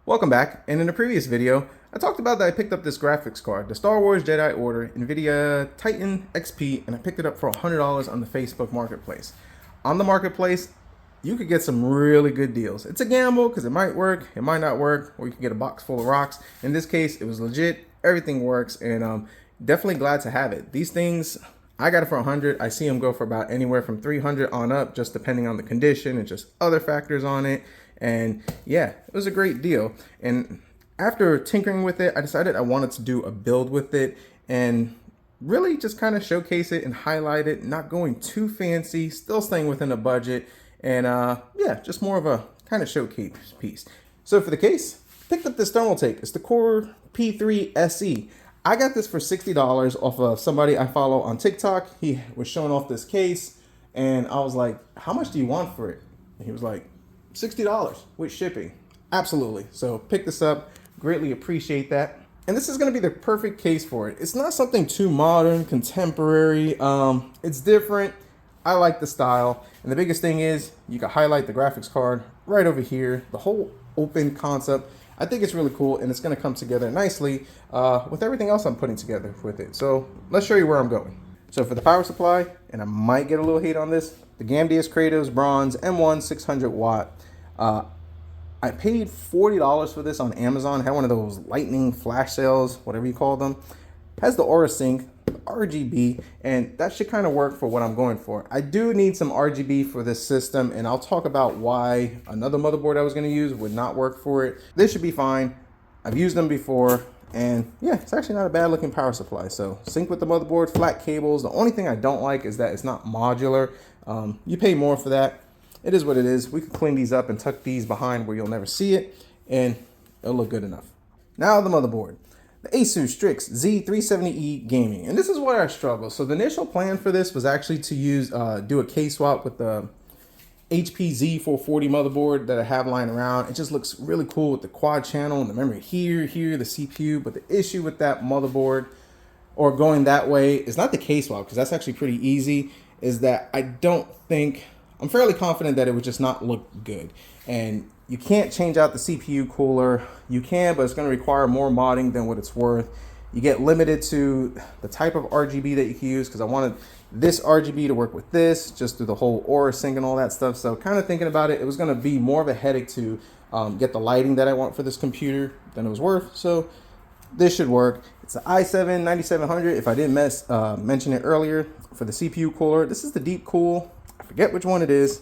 Welcome back, and in the previous video, I talked about that I picked up this graphics card, the Star Wars Jedi Order NVIDIA Titan XP, and I picked it up for $100 on the Facebook Marketplace. On the Marketplace, you could get some really good deals. It's a gamble because it might work, it might not work, or you can get a box full of rocks. In this case, it was legit, everything works, and definitely glad to have it. These things, I got it for 100. I see them go for about anywhere from 300 on up, just depending on the condition and just other factors on it. And yeah, it was a great deal. And after tinkering with it, I decided I wanted to do a build with it and really just kind of showcase it and highlight it, not going too fancy, still staying within a budget. And yeah, just more of a kind of showcase piece. So for the case, picked up this thermal take. It's the Core P3 SE. I got this for $60 off of somebody I follow on TikTok. He was showing off this case and I was like, how much do you want for it? And he was like, $60 with shipping. Absolutely. So pick this up. Greatly appreciate that. And this is going to be the perfect case for it. It's not something too modern, contemporary. It's different. I like the style. And the biggest thing is you can highlight the graphics card right over here. The whole open concept. I think it's really cool, and it's going to come together nicely with everything else I'm putting together with it. So let's show you where I'm going. So for the power supply, and I might get a little hate on this, the GameDS Kratos Bronze M1 600 watt. I paid $40 for this on Amazon. Had one of those lightning flash sales, whatever you call them. Has the Aura Sync, RGB, and that should kind of work for what I'm going for. I do need some RGB for this system, and I'll talk about why another motherboard I was going to use would not work for it. This should be fine. I've used them before, and yeah, it's actually not a bad looking power supply. So sync with the motherboard, flat cables. The only thing I don't like is that it's not modular. You pay more for that. It is what it is. We can clean these up and tuck these behind where you'll never see it, and it'll look good enough. Now the motherboard. The Asus Strix Z370E Gaming, and this is where I struggle. So the initial plan for this was actually to use do a case swap with the HP Z440 motherboard that I have lying around. It just looks really cool with the quad channel and the memory here, the CPU. But the issue with that motherboard, or going that way, is not the case swap, because that's actually pretty easy, is that I'm fairly confident that it would just not look good. And you can't change out the CPU cooler. You can, but it's going to require more modding than what it's worth. You get limited to the type of RGB that you can use, because I wanted this RGB to work with this, just through the whole Aura Sync and all that stuff. So kind of thinking about it, it was going to be more of a headache to get the lighting that I want for this computer than it was worth. So this should work. It's the i7 9700. If I didn't mention it earlier, for the CPU cooler, this is the Deep Cool. I forget which one it is.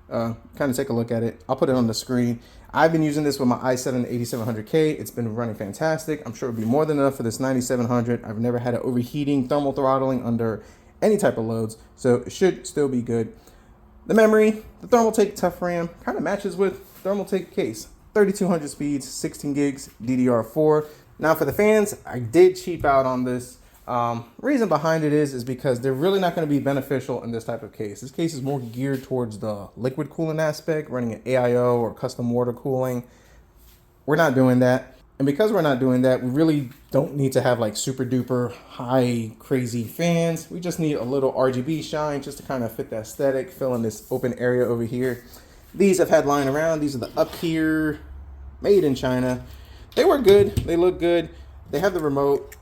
Kind of take a look at it. I'll put it on the screen. I've been using this with my i7 8700K. It's been running fantastic. I'm sure it'll be more than enough for this 9700. I've never had it overheating, thermal throttling under any type of loads, so it should still be good. The memory, the Thermaltake Tough RAM, kind of matches with Thermaltake case. 3200 speeds, 16 gigs, DDR4. Now for the fans, I did cheap out on this. Reason behind it is because they're really not going to be beneficial in this type of case. This case is more geared towards the liquid cooling aspect, running an AIO or custom water cooling. We're not doing that. And because we're not doing that, we really don't need to have like super duper high crazy fans. We just need a little RGB shine just to kind of fit the aesthetic, fill in this open area over here. These I've had lying around. These are the Up Here, made in China. They were good. They look good. They have the remote.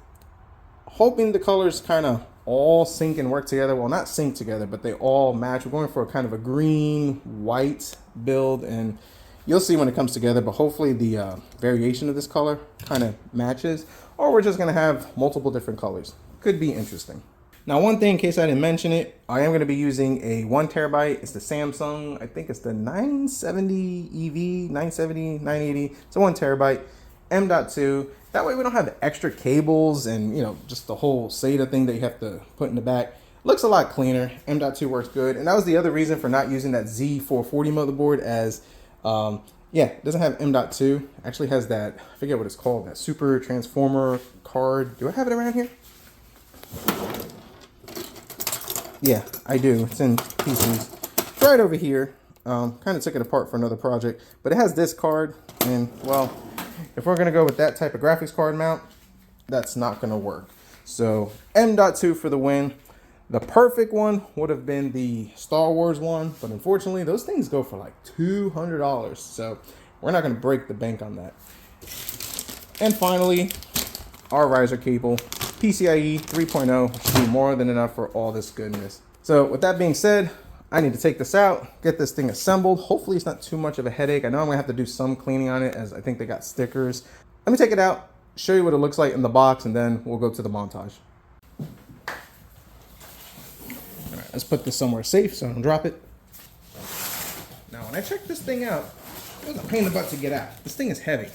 Hoping the colors kind of all sync and work together. Well, not sync together, but they all match. We're going for a kind of a green, white build, and you'll see when it comes together, but hopefully the variation of this color kind of matches, or we're just going to have multiple different colors. Could be interesting. Now, one thing, in case I didn't mention it, I am going to be using a 1 terabyte. It's the Samsung, I think it's the 970 EV, 970, 980. It's a 1 terabyte, M.2. That way we don't have the extra cables and, you know, just the whole SATA thing that you have to put in the back. Looks a lot cleaner. M.2 works good. And that was the other reason for not using that Z440 motherboard, as, yeah, it doesn't have M.2. Actually has that, I forget what it's called, that super transformer card. Do I have it around here? Yeah, I do. It's in pieces. It's right over here. Kind of took it apart for another project. But it has this card, and, well, if we're going to go with that type of graphics card mount, that's not going to work. So M.2 for the win. The perfect one would have been the Star Wars one, but unfortunately those things go for like $200. So we're not going to break the bank on that. And finally, our riser cable, PCIe 3.0, which should be more than enough for all this goodness. So with that being said, I need to take this out, get this thing assembled. Hopefully it's not too much of a headache. I know I'm gonna have to do some cleaning on it, as I think they got stickers. Let me take it out, show you what it looks like in the box, and then we'll go to the montage. All right, let's put this somewhere safe so I don't drop it. Now, when I checked this thing out, it was a pain in the butt to get out. This thing is heavy.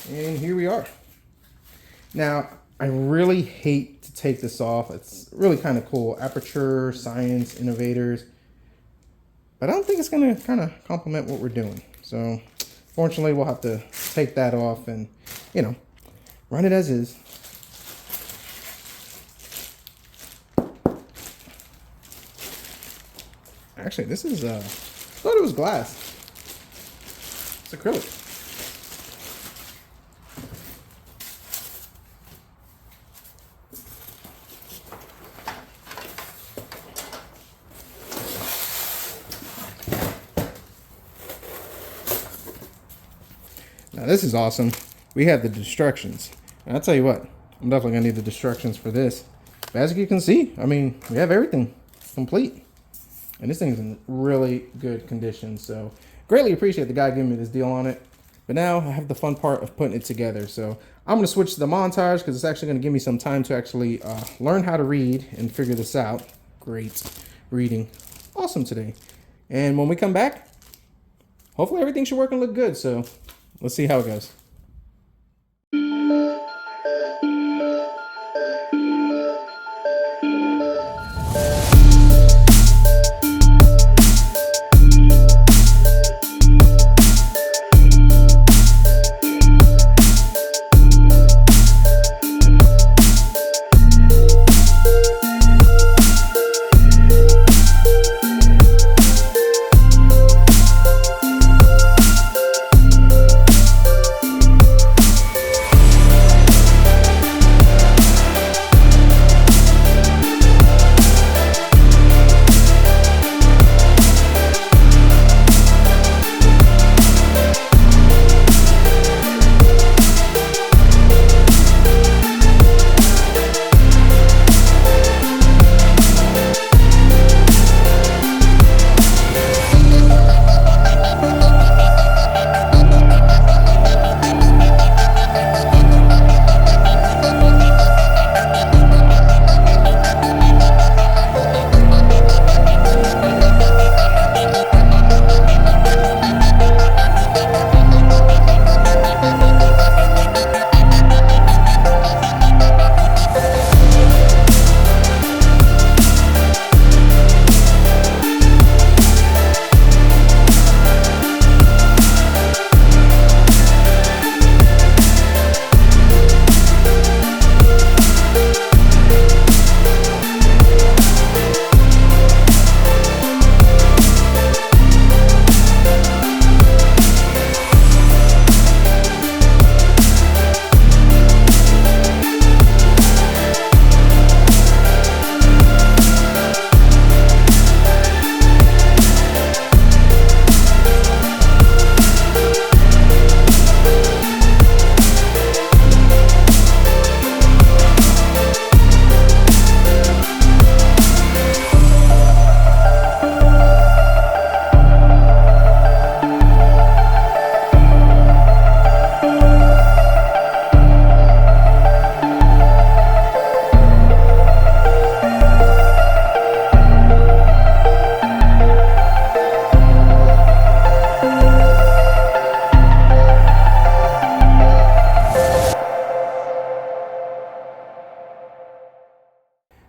And here we are. Now, I really hate to take this off. It's really kind of cool. Aperture, science, innovators. But I don't think it's going to kind of complement what we're doing. So, fortunately, we'll have to take that off and, you know, run it as is. Actually, this is, I thought it was glass. It's acrylic. Now this is awesome. We have the instructions. And I'll tell you what, I'm definitely gonna need the instructions for this. But as you can see, I mean, we have everything complete. And this thing is in really good condition. So greatly appreciate the guy giving me this deal on it. But now I have the fun part of putting it together. So I'm gonna switch to the montage because it's actually gonna give me some time to actually learn how to read and figure this out. Great reading. Awesome today. And when we come back, hopefully everything should work and look good. So let's see how it goes.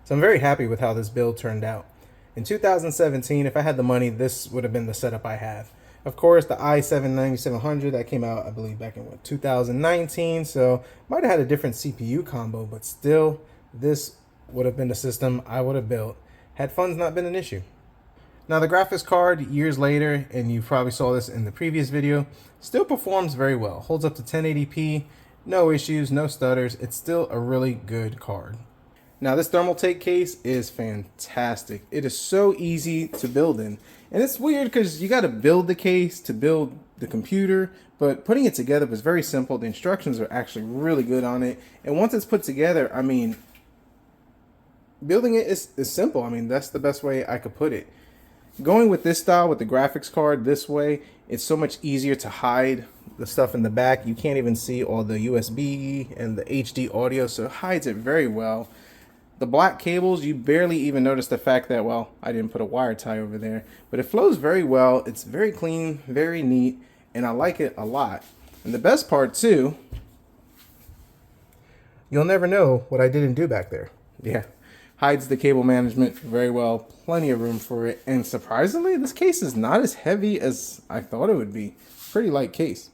So I'm very happy with how this build turned out. In 2017, if I had the money, this would have been the setup I have. Of course, the i7-9700 that came out, I believe, back in 2019. So might have had a different CPU combo, but still, this would have been the system I would have built had funds not been an issue. Now the graphics card years later, and you probably saw this in the previous video, still performs very well. Holds up to 1080p, no issues, no stutters. It's still a really good card. Now this thermal take case is fantastic. It is so easy to build in. And it's weird because you got to build the case to build the computer, but putting it together was very simple. The instructions are actually really good on it. And once it's put together, I mean, building it is simple. I mean, that's the best way I could put it. Going with this style with the graphics card this way, it's so much easier to hide the stuff in the back. You can't even see all the USB and the HD audio, so it hides it very well. The black cables, you barely even notice the fact that, well, I didn't put a wire tie over there, but it flows very well. It's very clean, very neat, and I like it a lot. And the best part too, you'll never know what I didn't do back there. Yeah, hides the cable management very well, plenty of room for it, and surprisingly, this case is not as heavy as I thought it would be. Pretty light case.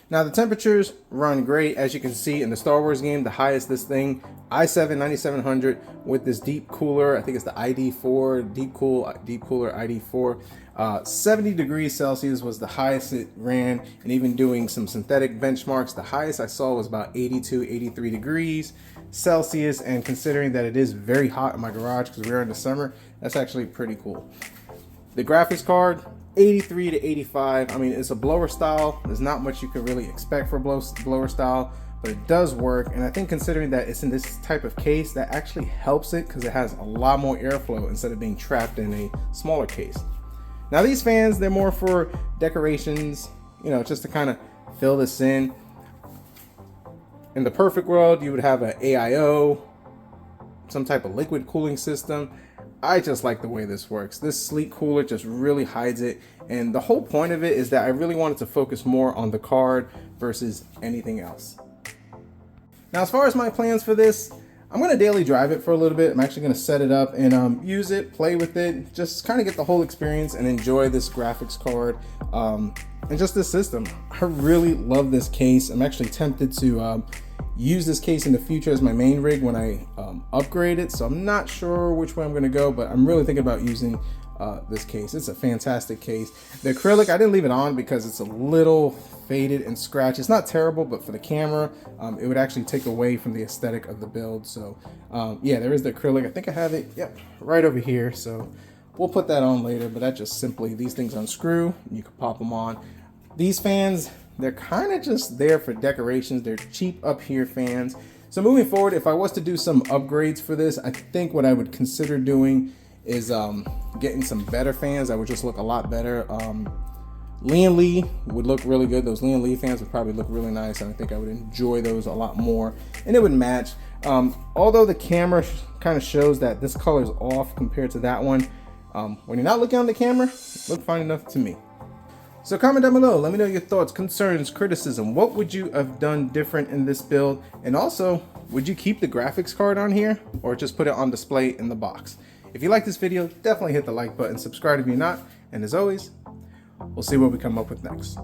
Now the temperatures run great. As you can see in the Star Wars game, the highest this thing, i7 9700 with this deep cooler, I think it's the ID4, deep cooler ID4. 70 degrees Celsius was the highest it ran, and even doing some synthetic benchmarks, the highest I saw was about 82, 83 degrees Celsius, and considering that it is very hot in my garage because we're in the summer, that's actually pretty cool. The graphics card, 83 to 85. I mean, it's a blower style. There's not much you can really expect for blower style, but it does work. And I think considering that it's in this type of case, that actually helps it because it has a lot more airflow instead of being trapped in a smaller case. Now these fans, they're more for decorations, you know, just to kind of fill this in. In the perfect world, you would have an AIO, some type of liquid cooling system. I just like the way this works. This sleek cooler just really hides it. And the whole point of it is that I really wanted to focus more on the card versus anything else. Now, as far as my plans for this, I'm going to daily drive it for a little bit. I'm actually going to set it up and use it, play with it, just kind of get the whole experience and enjoy this graphics card and just this system. I really love this case. I'm actually tempted to use this case in the future as my main rig when I upgrade it. So I'm not sure which way I'm going to go, but I'm really thinking about using this case. It's a fantastic case. The acrylic, I didn't leave it on because it's a little faded and scratched. It's not terrible, but for the camera, it would actually take away from the aesthetic of the build. So yeah, there is the acrylic. I think I have it, yep, right over here. So we'll put that on later, but that just simply, these things unscrew, and you can pop them on. These fans, they're kind of just there for decorations. They're cheap up here fans. So moving forward, if I was to do some upgrades for this, I think what I would consider doing is getting some better fans that would just look a lot better. Lee and Lee would look really good. Those Lee and Lee fans would probably look really nice, and I think I would enjoy those a lot more, and it would match. Although the camera kind of shows that this color is off compared to that one, when you're not looking on the camera, it looked fine enough to me. So comment down below, let me know your thoughts, concerns, criticism. What would you have done different in this build? And also, would you keep the graphics card on here or just put it on display in the box? If you like this video, definitely hit the like button, subscribe if you're not, and as always, we'll see what we come up with next.